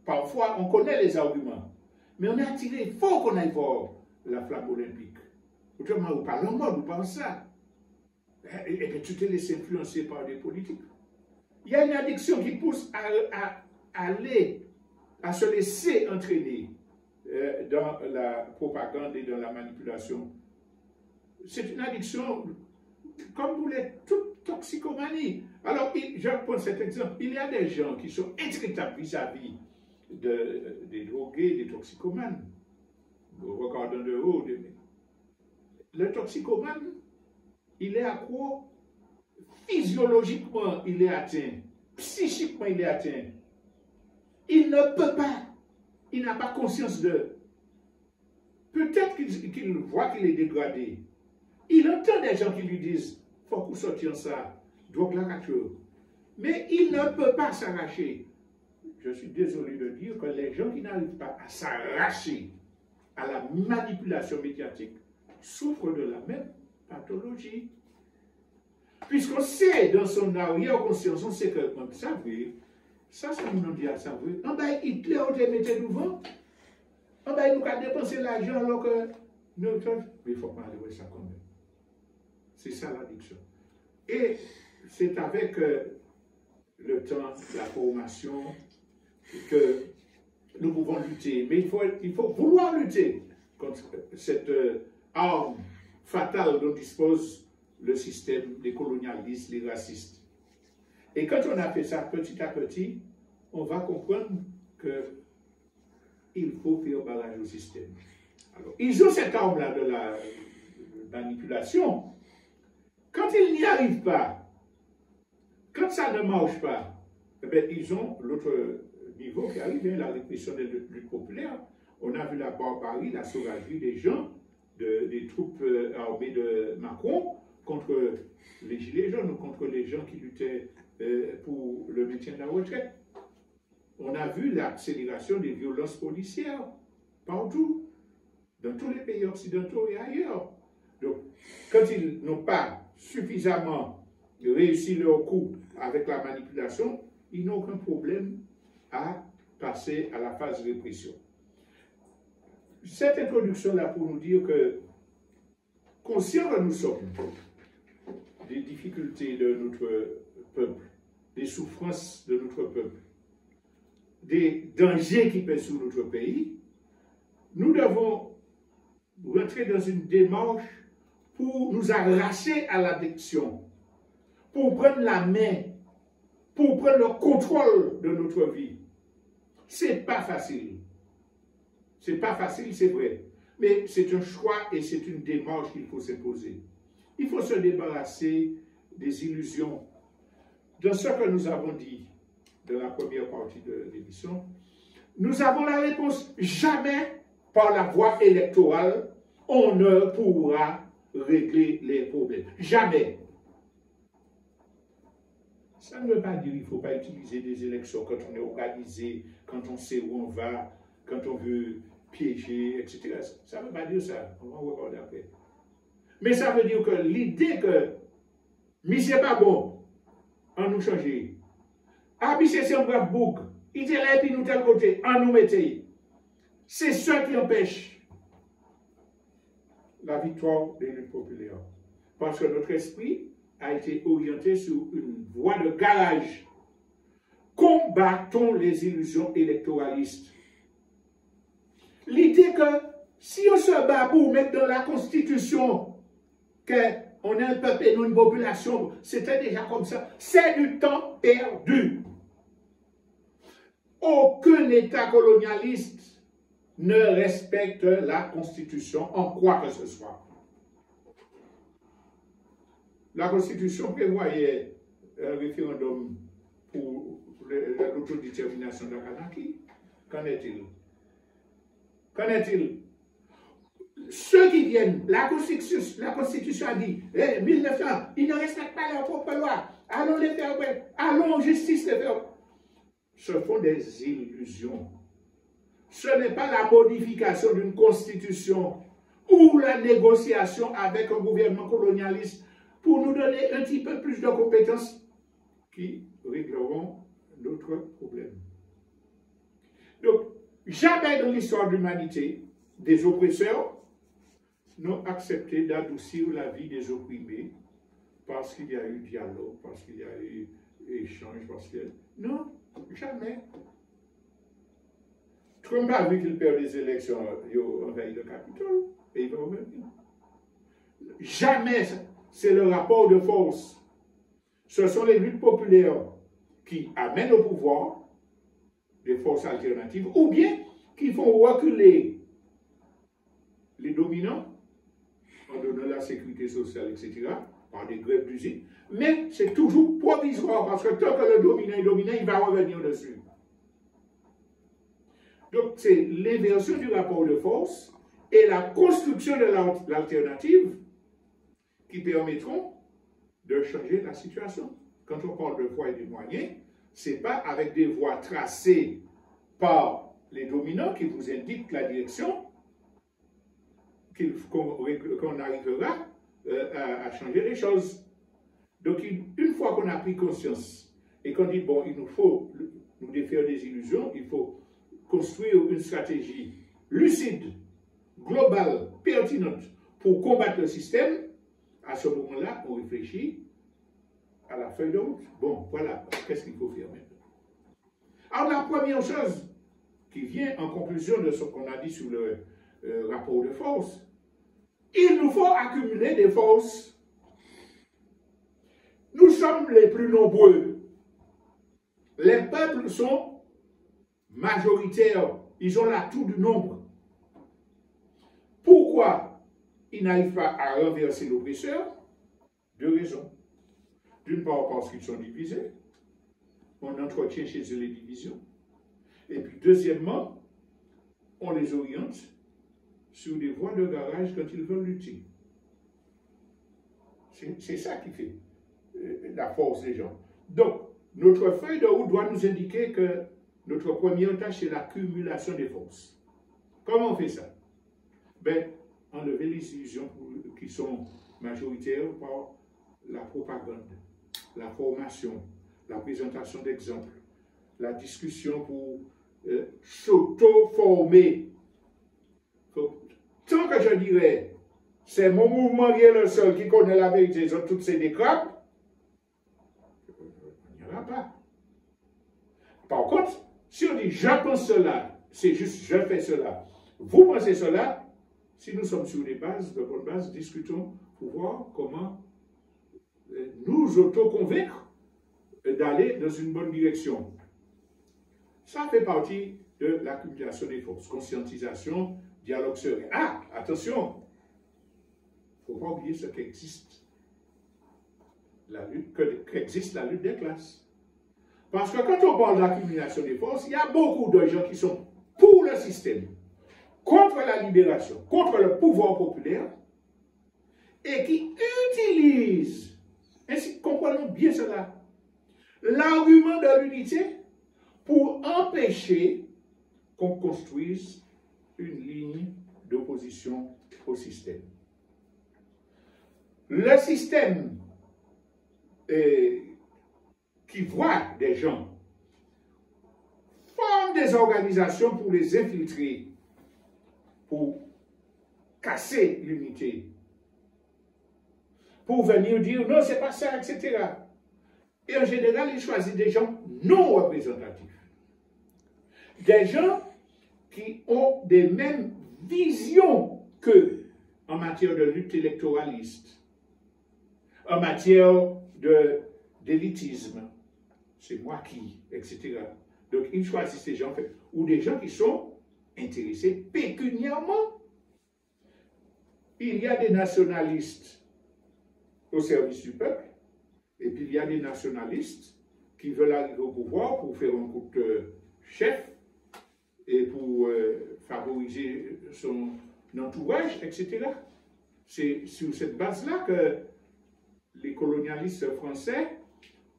parfois, on connaît les arguments, mais on est attiré, il faut qu'on aille voir la flamme olympique. Autrement, on parle en mode, on parle ça. Et bien, tu t'es laissé influencer par des politiques. Il y a une addiction qui pousse à aller, à se laisser entraîner dans la propagande et dans la manipulation. C'est une addiction, comme vous l'êtes, toute toxicomanie. Alors, je prends cet exemple. Il y a des gens qui sont intraitables vis-à-vis des drogués, des toxicomanes. Regardons de haut. Le toxicomane, il est accro, physiologiquement, il est atteint, psychiquement, il est atteint. Il ne peut pas, il n'a pas conscience de. Peut-être qu'il voit qu'il est dégradé. Il entend des gens qui lui disent, faut qu'on sortir ça, donc la nature. Mais il ne peut pas s'arracher. Je suis désolé de dire que les gens qui n'arrivent pas à s'arracher à la manipulation médiatique souffrent de la même pathologie. Puisqu'on sait dans son arrière-conscience, on sait que, comme ça, oui, ça nous dit à ça, oui. En bas, Hitler, on te mettait devant. En bas, il nous a dépensé l'argent alors que. Mais il ne faut pas aller ça quand même. C'est ça l'addiction. Et c'est avec le temps, la formation, que nous pouvons lutter. Mais il faut vouloir lutter contre cette arme fatale dont dispose le système des colonialistes, les racistes. Et quand on a fait ça petit à petit, on va comprendre qu'il faut faire barrage au système. Alors, ils ont cette arme-là de la manipulation. Quand ils n'y arrivent pas, quand ça ne marche pas, eh bien, ils ont l'autre niveau qui arrive, la répression des luttes populaires. On a vu la barbarie, la sauvagerie des gens, des troupes armées de Macron contre les gilets jaunes ou contre les gens qui luttaient pour le maintien de la retraite. On a vu l'accélération des violences policières partout, dans tous les pays occidentaux et ailleurs. Donc, quand ils n'ont pas suffisamment réussi leur coup avec la manipulation, ils n'ont aucun problème à passer à la phase de répression. Cette introduction-là pour nous dire que, conscients que nous sommes des difficultés de notre peuple, des souffrances de notre peuple, des dangers qui pèsent sur notre pays, nous devons rentrer dans une démarche pour nous arracher à l'addiction, pour prendre la main, pour prendre le contrôle de notre vie. C'est pas facile. C'est pas facile, c'est vrai. Mais c'est un choix et c'est une démarche qu'il faut s'imposer. Il faut se débarrasser des illusions. Dans ce que nous avons dit dans la première partie de l'émission, nous avons la réponse. Jamais par la voie électorale, on ne pourra régler les problèmes. Jamais. Ça ne veut pas dire qu'il ne faut pas utiliser des élections quand on est organisé, quand on sait où on va, quand on veut piéger, etc. Ça ne veut pas dire ça. On va regarder après. Mais ça veut dire que l'idée que mais c'est pas bon, on nous change. Ah, mais c'est un brave bouc. Il était là et puis nous tel côté, on nous mettait. C'est ça qui empêche la victoire des luttes populaires. Parce que notre esprit a été orienté sur une voie de garage. Combattons les illusions électoralistes. L'idée que si on se bat pour mettre dans la Constitution qu'on est un peuple et non une population, c'était déjà comme ça, c'est du temps perdu. Aucun État colonialiste ne respecte la Constitution en quoi que ce soit. La Constitution prévoyait un référendum pour l'autodétermination de la Kanaki. Qu'en est-il? Qu'en est-il? Ceux qui viennent, la Constitution a dit, 1900, ils ne respectent pas leur propre loi. Allons les faire, allons en justice les faire. Ce sont des illusions. Ce n'est pas la modification d'une constitution ou la négociation avec un gouvernement colonialiste pour nous donner un petit peu plus de compétences qui régleront notre problème. Donc, jamais dans l'histoire de l'humanité, des oppresseurs n'ont accepté d'adoucir la vie des opprimés parce qu'il y a eu dialogue, parce qu'il y a eu échange, parce que... Non, jamais. Trump a vu qu'il perd des élections, il a envahi le Capitole, et il va revenir. Jamais, c'est le rapport de force. Ce sont les luttes populaires qui amènent au pouvoir des forces alternatives, ou bien qui font reculer les dominants, en donnant la sécurité sociale, etc., par des grèves d'usine, mais c'est toujours provisoire parce que tant que le dominant est dominant, il va revenir dessus. Donc c'est l'inversion du rapport de force et la construction de l'alternative qui permettront de changer la situation. Quand on parle de voies et de moyens, ce n'est pas avec des voies tracées par les dominants qui vous indiquent la direction qu'on arrivera à changer les choses. Donc, une fois qu'on a pris conscience et qu'on dit, bon, il nous faut nous défaire des illusions, il faut construire une stratégie lucide, globale, pertinente pour combattre le système, à ce moment-là, on réfléchit à la feuille de route. Bon, voilà, qu'est-ce qu'il faut faire maintenant? Alors, la première chose qui vient en conclusion de ce qu'on a dit sur le rapport de force, il nous faut accumuler des forces. Nous sommes les plus nombreux. Les peuples sont majoritaires. Ils ont l'atout du nombre. Pourquoi ils n'arrivent pas à renverser l'oppresseur? Deux raisons. D'une part, parce qu'ils sont divisés. On entretient chez eux les divisions. Et puis, deuxièmement, on les oriente sur des voies de garage quand ils veulent lutter. C'est ça qui fait la force des gens. Donc, notre feuille de route doit nous indiquer que notre première tâche, c'est l'accumulation des forces. Comment on fait ça? Ben, enlever les illusions qui sont majoritaires par la propagande, la formation, la présentation d'exemples, la discussion pour s'auto-former. Tant que je dirais, c'est mon mouvement qui est le seul qui connaît la vérité, les autres, toutes ces décrapes, il n'y en aura pas. Par contre, si on dit je pense cela, c'est juste je fais cela, vous pensez cela, si nous sommes sur des bases, de bonnes bases, discutons pour voir comment nous auto-convaincre d'aller dans une bonne direction. Ça fait partie de l'accumulation des forces, conscientisation, dialogue serein. Ah, attention, il ne faut pas oublier ce qu'existe, qu'existe la lutte des classes. Parce que quand on parle d'accumulation des forces, il y a beaucoup de gens qui sont pour le système, contre la libération, contre le pouvoir populaire, et qui utilisent, ainsi comprenons bien cela, l'argument de l'unité pour empêcher qu'on construise une ligne d'opposition au système. Le système qui voit des gens forme des organisations pour les infiltrer, pour casser l'unité, pour venir dire non, c'est pas ça, etc. Et en général, il choisit des gens non représentatifs. Des gens qui ont des mêmes visions qu'eux en matière de lutte électoraliste, en matière d'élitisme, c'est moi qui, etc. Donc, ils choisissent des gens, ou des gens qui sont intéressés pécuniairement. Il y a des nationalistes au service du peuple, et puis il y a des nationalistes qui veulent arriver au pouvoir pour faire un coup de chef et pour favoriser son entourage, etc. C'est sur cette base-là que les colonialistes français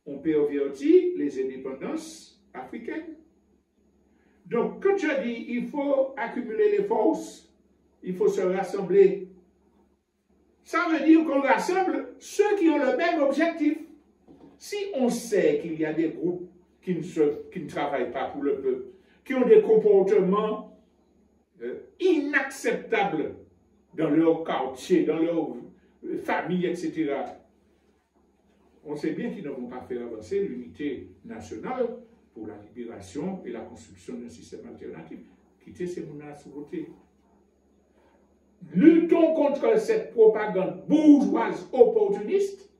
ont perverti les indépendances africaines. Donc, quand je dis il faut accumuler les forces, il faut se rassembler, ça veut dire qu'on rassemble ceux qui ont le même objectif. Si on sait qu'il y a des groupes qui ne travaillent pas pour le peuple, qui ont des comportements inacceptables dans leur quartier, dans leur famille, etc., on sait bien qu'ils ne vont pas faire avancer l'unité nationale pour la libération et la construction d'un système alternatif. Quitter ces menaces voter. Luttons contre cette propagande bourgeoise opportuniste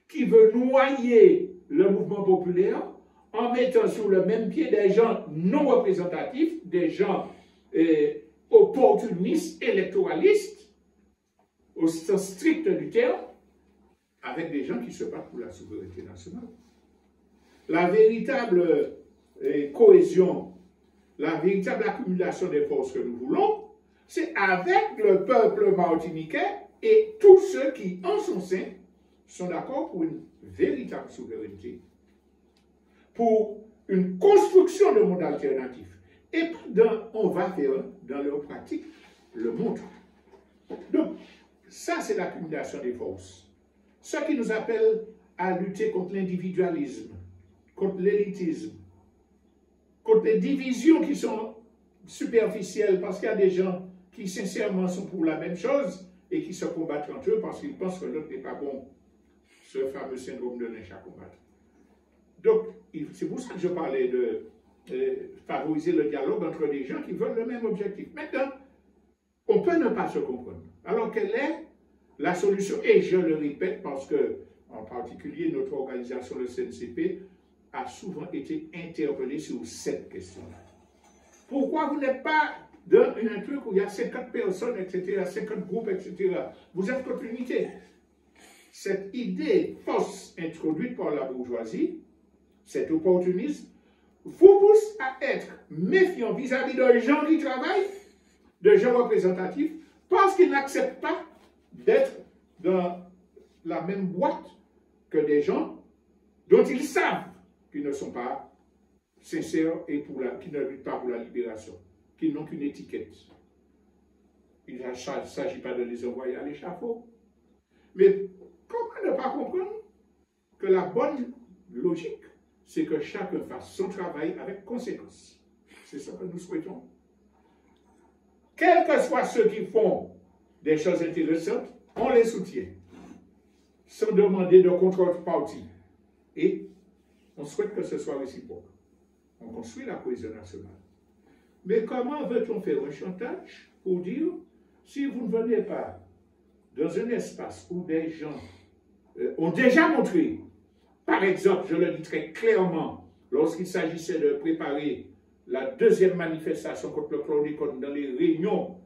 qui veut noyer le mouvement populaire en mettant sur le même pied des gens non représentatifs, des gens opportunistes, électoralistes, au sens strict du terme, avec des gens qui se battent pour la souveraineté nationale. La véritable cohésion, la véritable accumulation des forces que nous voulons, c'est avec le peuple martiniquais et tous ceux qui, en son sein, sont d'accord pour une véritable souveraineté, pour une construction de monde alternatif. Et on va faire dans leur pratique le monde. Donc, ça, c'est l'accumulation des forces. Ce qui nous appelle à lutter contre l'individualisme, contre l'élitisme, contre les divisions qui sont superficielles, parce qu'il y a des gens qui, sincèrement, sont pour la même chose et qui se combattent entre eux parce qu'ils pensent que l'autre n'est pas bon. Ce fameux syndrome de lynch à combattre. Donc, c'est pour ça que je parlais de favoriser le dialogue entre des gens qui veulent le même objectif. Maintenant, on peut ne pas se comprendre. Alors, quelle est la solution? Et je le répète parce que, en particulier, notre organisation, le CNCP, a souvent été interpellée sur cette question-là. Pourquoi vous n'êtes pas dans un truc où il y a 50 personnes, etc., 50 groupes, etc. Vous êtes contre l'unité. Cette idée fausse introduite par la bourgeoisie, cet opportunisme, vous pousse à être méfiant vis-à-vis de gens qui travaillent, de gens représentatifs, parce qu'ils n'acceptent pas d'être dans la même boîte que des gens dont ils savent qu'ils ne sont pas sincères et qui ne luttent pas pour la libération, qui n'ont qu'une étiquette. Il ne s'agit pas de les envoyer à l'échafaud. Mais comment ne pas comprendre que la bonne logique, c'est que chacun fasse son travail avec conséquence. C'est ce que nous souhaitons. Quels que soient ceux qui font des choses intéressantes, on les soutient, sans demander de contrepartie. Et on souhaite que ce soit réciproque. On construit la cohésion nationale. Mais comment veut-on faire un chantage pour dire, si vous ne venez pas dans un espace où des gens ont déjà montré, par exemple, je le dis très clairement, lorsqu'il s'agissait de préparer la deuxième manifestation contre le chlordécone dans les réunions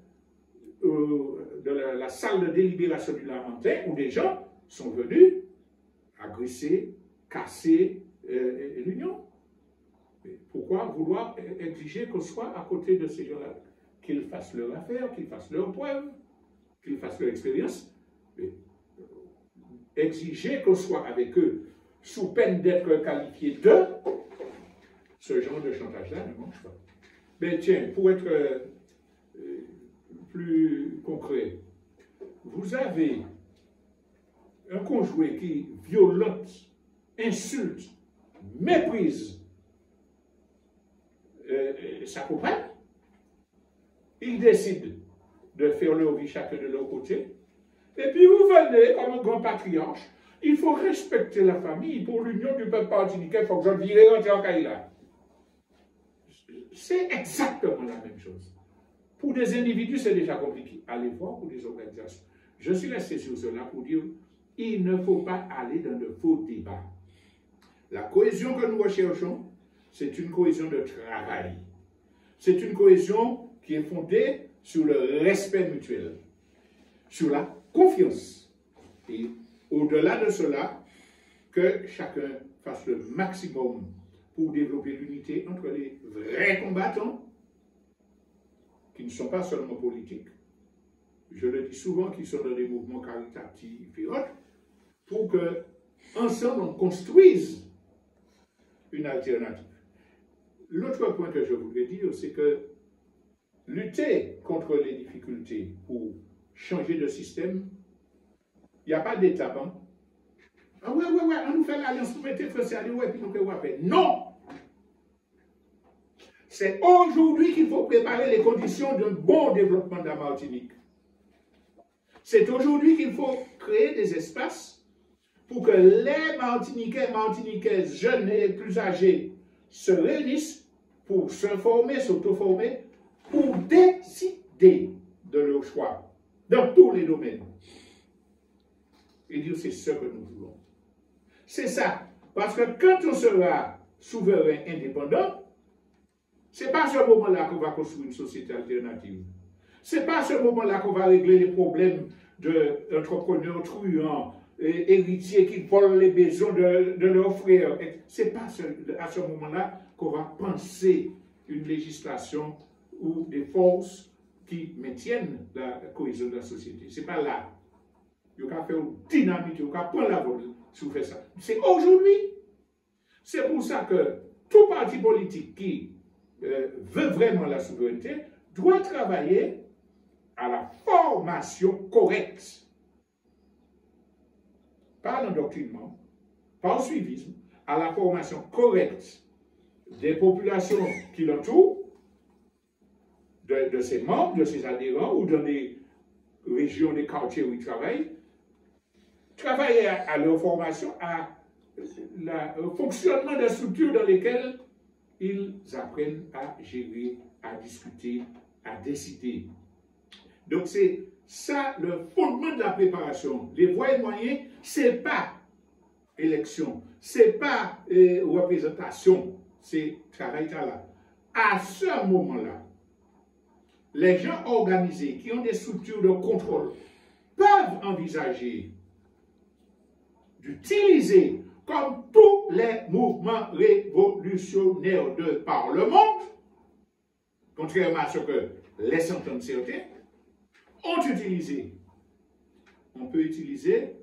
de la salle de délibération du Lamentin, où des gens sont venus agresser, casser l'Union. Pourquoi vouloir exiger qu'on soit à côté de ces gens-là? Qu'ils fassent leur affaire, qu'ils fassent leur preuve, qu'ils fassent leur expérience. Exiger qu'on soit avec eux sous peine d'être qualifié de, ce genre de chantage-là ne marche pas. Mais tiens, pour être plus concret, vous avez un conjoint qui violente, insulte, méprise sa compagne. Ils décident de faire leur vie chacun de leur côté. Et puis vous venez comme un grand patriarche. Il faut respecter la famille. Pour l'union du peuple martiniquais, il faut que je vire rentrer en Caïla. C'est exactement la même chose. Pour des individus, c'est déjà compliqué. Allez voir pour des organisations. Je suis resté sur cela pour dire il ne faut pas aller dans de faux débats. La cohésion que nous recherchons, c'est une cohésion de travail. C'est une cohésion qui est fondée sur le respect mutuel, sur la confiance. Et au-delà de cela, que chacun fasse le maximum pour développer l'unité entre les vrais combattants, qui ne sont pas seulement politiques, je le dis souvent, qui sont dans des mouvements caritatifs et autres, pour que ensemble on construise une alternative. L'autre point que je voudrais dire, c'est que lutter contre les difficultés pour changer de système, il n'y a pas d'étape. Hein? Ah ouais, on nous fait l'alliance pour mettre français à ouais, puis nous pouvons faire. Non! C'est aujourd'hui qu'il faut préparer les conditions d'un bon développement de la Martinique. C'est aujourd'hui qu'il faut créer des espaces pour que les Martiniquais, Martiniquaises, jeunes et plus âgés se réunissent pour se former, s'auto-former, pour décider de leur choix dans tous les domaines. Et dire c'est ce que nous voulons. C'est ça. Parce que quand on sera souverain indépendant, ce n'est pas à ce moment-là qu'on va construire une société alternative. Ce n'est pas à ce moment-là qu'on va régler les problèmes d'entrepreneurs truands, héritiers qui volent les maisons de leurs frères. Ce n'est pas à ce moment-là qu'on va penser une législation ou des forces qui maintiennent la cohésion de la société. Ce n'est pas là. Il y a faire une dynamite, il y a prendre la volée si vous faites ça. C'est aujourd'hui. C'est pour ça que tout parti politique qui veut vraiment la souveraineté doit travailler à la formation correcte. Pas l'endoctrinement, pas le suivisme, à la formation correcte des populations qui l'entourent, de ses membres, de ses adhérents ou dans des régions, des quartiers où ils travaillent, travailler à leur formation, au fonctionnement des structures dans lesquelles ils apprennent à gérer, à discuter, à décider. Donc c'est ça le fondement de la préparation. Les voies et moyens, ce n'est pas élection, ce n'est pas représentation, c'est travail là. À ce moment-là, les gens organisés qui ont des structures de contrôle peuvent envisager d'utiliser, comme tous les mouvements révolutionnaires de par le monde, contrairement à ce que laissent entendre certains, ont utilisé. On peut utiliser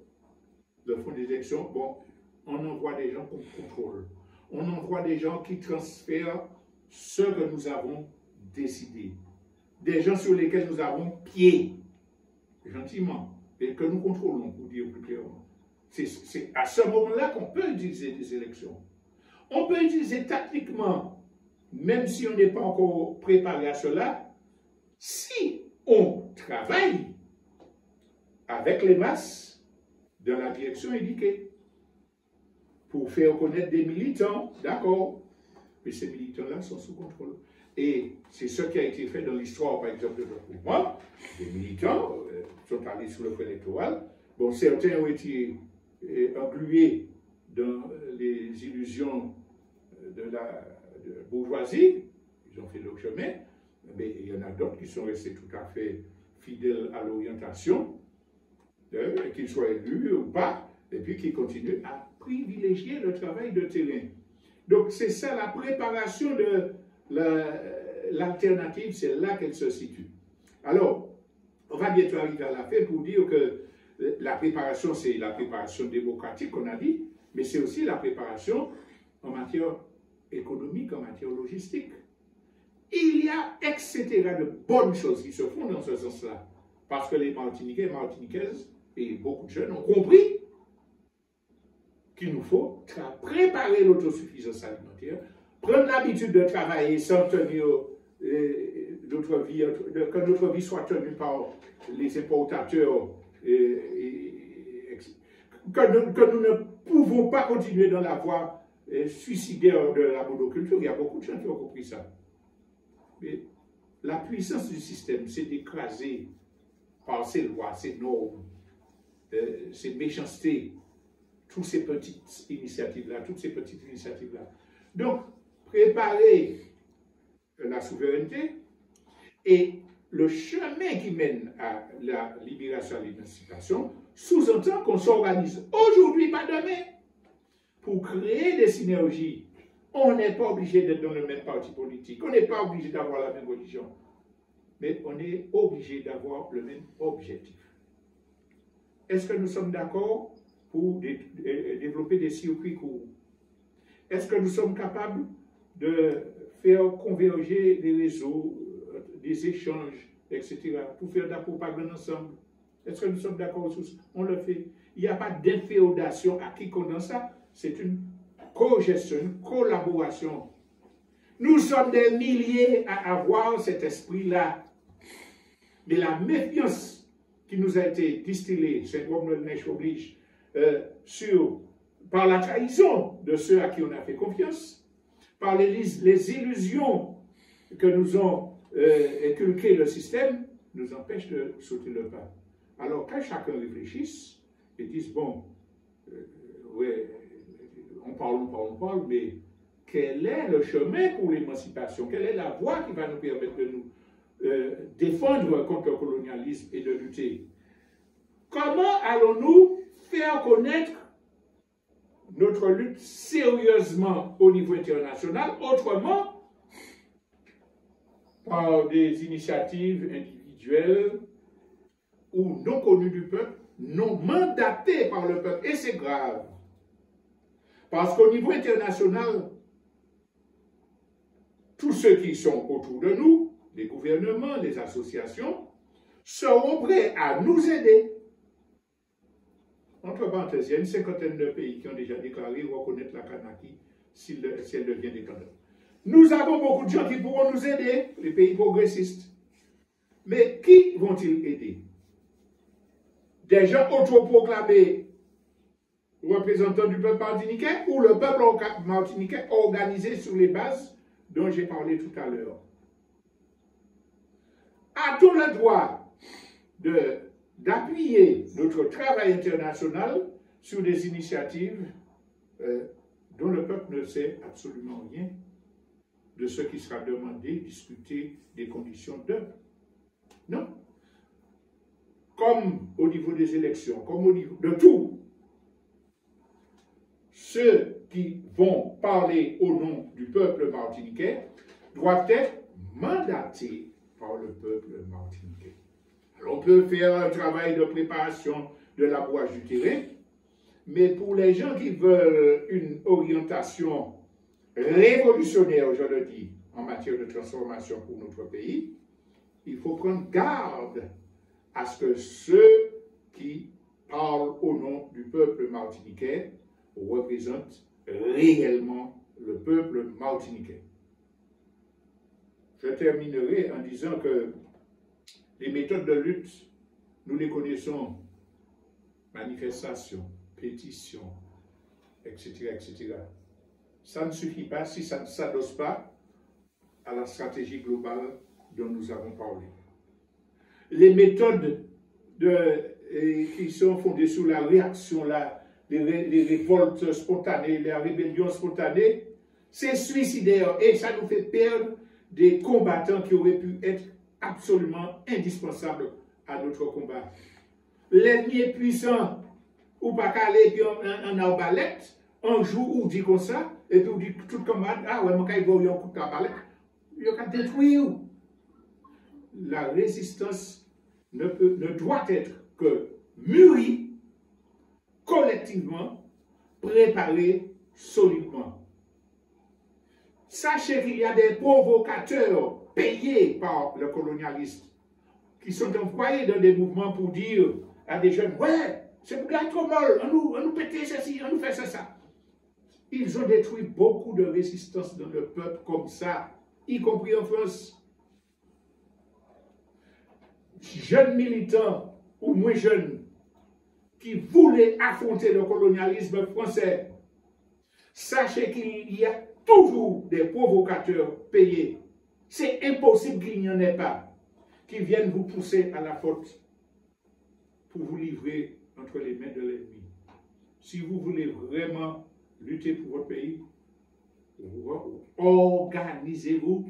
le fonds des élections. Bon, on envoie des gens qu'on contrôle. On envoie des gens qui transfèrent ce que nous avons décidé. Des gens sur lesquels nous avons pied, gentiment, et que nous contrôlons, pour dire plus clairement. C'est à ce moment-là qu'on peut utiliser des élections. On peut utiliser tactiquement, même si on n'est pas encore préparé à cela, si on travaille avec les masses dans la direction indiquée pour faire connaître des militants, d'accord, mais ces militants-là sont sous contrôle. Et c'est ce qui a été fait dans l'histoire, par exemple, de notre mouvement. Les militants sont allés sur le front électoral. Bon, certains ont été englués dans les illusions de la bourgeoisie. Ils ont fait leur chemin. Mais il y en a d'autres qui sont restés tout à fait fidèles à l'orientation, qu'ils soient élus ou pas, et puis qui continuent à privilégier le travail de terrain. Donc c'est ça la préparation de l'alternative, c'est là qu'elle se situe. Alors, on va bientôt arriver à la fin pour dire que la préparation, c'est la préparation démocratique qu'on a dit, mais c'est aussi la préparation en matière économique, en matière logistique. Il y a, etc., de bonnes choses qui se font dans ce sens-là. Parce que les Martiniquais et Martiniquaises, et beaucoup de jeunes, ont compris qu'il nous faut préparer l'autosuffisance alimentaire, prendre l'habitude de travailler sans tenir notre vie, que notre vie soit tenue par les importateurs, que nous ne pouvons pas continuer dans la voie suicidaire de la monoculture. Il y a beaucoup de gens qui ont compris ça. Mais la puissance du système, c'est d'écraser par ces lois, ces normes, ces méchancetés, toutes ces petites initiatives-là, Donc, préparer la souveraineté et le chemin qui mène à la libération et l'émancipation sous-entend qu'on s'organise aujourd'hui, pas demain, pour créer des synergies. On n'est pas obligé d'être dans le même parti politique, on n'est pas obligé d'avoir la même religion, mais on est obligé d'avoir le même objectif. Est-ce que nous sommes d'accord pour développer des circuits courts? Est-ce que nous sommes capables de faire converger des réseaux, des échanges, etc., pour faire de la propagande ensemble? Est-ce que nous sommes d'accord sur ça? On le fait. Il n'y a pas d'inféodation à quiconque dans ça. C'est une co-gestion, une collaboration. Nous sommes des milliers à avoir cet esprit-là. Mais la méfiance qui nous a été distillée, syndrome de neige oblige, par la trahison de ceux à qui on a fait confiance, par les illusions que nous ont inculqué le système, nous empêche de sauter le pas. Alors, quand chacun réfléchisse et dise, bon, ouais, on parle, mais quel est le chemin pour l'émancipation? Quelle est la voie qui va nous permettre de nous défendre contre le colonialisme et de lutter? Comment allons-nous faire faire connaître notre lutte sérieusement au niveau international, autrement, par des initiatives individuelles ou non connues du peuple, non mandatées par le peuple. Et c'est grave. Parce qu'au niveau international, tous ceux qui sont autour de nous, les gouvernements, les associations, seront prêts à nous aider. Entre parenthèses, il y a une cinquantaine de pays qui ont déjà déclaré reconnaître la Kanaki si elle devient dépendante. Nous avons beaucoup de gens qui pourront nous aider, les pays progressistes. Mais qui vont-ils aider? Des gens autoproclamés représentants du peuple martiniquais ou le peuple martiniquais organisé sur les bases dont j'ai parlé tout à l'heure? A-t-on le droit d'appuyer notre travail international sur des initiatives dont le peuple ne sait absolument rien de ce qui sera demandé, discuter des conditions d'œuvre? Non. Comme au niveau des élections, comme au niveau de tout, ceux qui vont parler au nom du peuple martiniquais doivent être mandatés par le peuple martiniquais. Alors, on peut faire un travail de préparation de l'approche du terrain, mais pour les gens qui veulent une orientation révolutionnaire, je le dis, en matière de transformation pour notre pays, il faut prendre garde à ce que ceux qui parlent au nom du peuple martiniquais représentent réellement le peuple martiniquais. Je terminerai en disant que les méthodes de lutte, nous les connaissons, manifestation, pétition, etc., etc. Ça ne suffit pas si ça ne s'adosse pas à la stratégie globale dont nous avons parlé. Les méthodes qui sont fondées sur la réaction, les révoltes spontanées, les rébellions spontanées, c'est suicidaire et ça nous fait perdre des combattants qui auraient pu être absolument indispensables à notre combat. L'ennemi est puissant, ou pas qu'aller puis en arbalète, un jour où on dit comme ça, et puis on dit tout camarade, ah ouais, mon cas il va y avoir un coup d'arbalète, il va détruire. La résistance ne doit être que mûrie, collectivement, préparée solidement. Sachez qu'il y a des provocateurs payés par le colonialiste qui sont envoyés dans des mouvements pour dire à des jeunes, ouais, c'est pour gars trop molle, on nous pète ceci, on nous fait ça. Ils ont détruit beaucoup de résistance dans le peuple comme ça, y compris en France. Jeunes militants ou moins jeunes qui voulaient affronter le colonialisme français, sachez qu'il y a toujours des provocateurs payés. C'est impossible qu'il n'y en ait pas qui viennent vous pousser à la faute pour vous livrer entre les mains de l'ennemi. Si vous voulez vraiment lutter pour votre pays, organisez-vous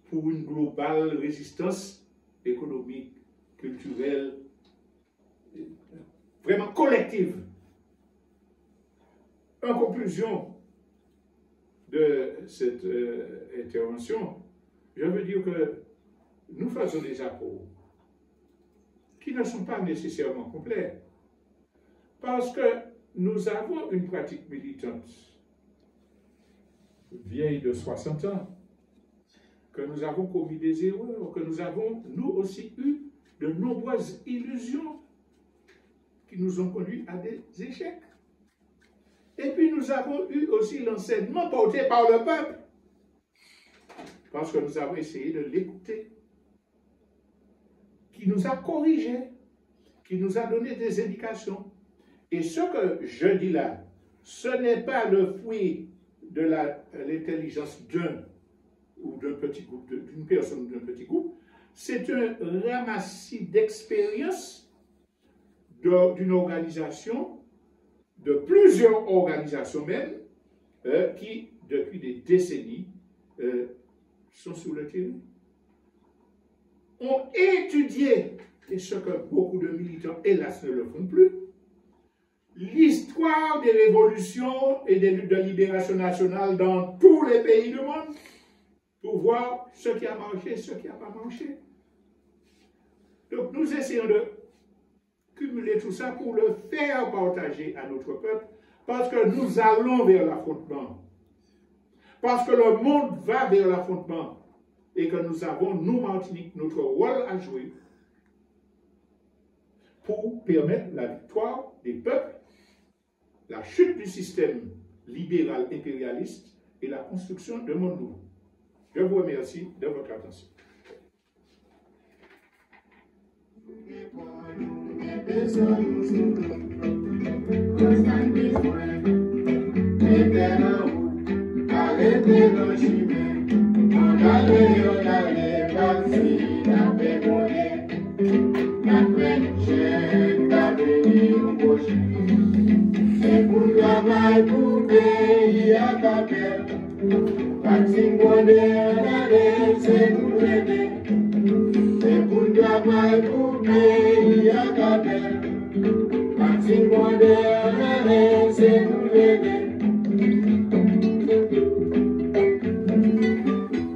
pour une globale résistance économique, culturelle, vraiment collective. En conclusion de cette intervention, je veux dire que nous faisons des apports qui ne sont pas nécessairement complets, parce que nous avons une pratique militante vieille de 60 ans, que nous avons commis des erreurs, que nous avons, nous aussi, eu de nombreuses illusions qui nous ont conduits à des échecs. Et puis nous avons eu aussi l'enseignement porté par le peuple, parce que nous avons essayé de l'écouter, qui nous a corrigés, qui nous a donné des indications. Et ce que je dis là, ce n'est pas le fruit de l'intelligence d'un ou d'un petit groupe, d'une personne ou d'un petit groupe, c'est un ramassis d'expériences d'une organisation, de plusieurs organisations même, qui, depuis des décennies, sont sur le terrain, ont étudié, et ce que beaucoup de militants, hélas, ne le font plus, l'histoire des révolutions et des luttes de libération nationale dans tous les pays du monde pour voir ce qui a marché, ce qui n'a pas marché. Donc nous essayons de cumuler tout ça pour le faire partager à notre peuple parce que nous allons vers l'affrontement. Parce que le monde va vers l'affrontement et que nous avons, nous, Martinique, notre rôle à jouer pour permettre la victoire des peuples, la chute du système libéral impérialiste et la construction d'un monde nouveau. Je vous remercie de votre attention. C'est pour le travail pour payer à ta pelle. Vaccine c'est pour aider. C'est pour le travail pour payer à ta pelle. Vaccine c'est pour aider.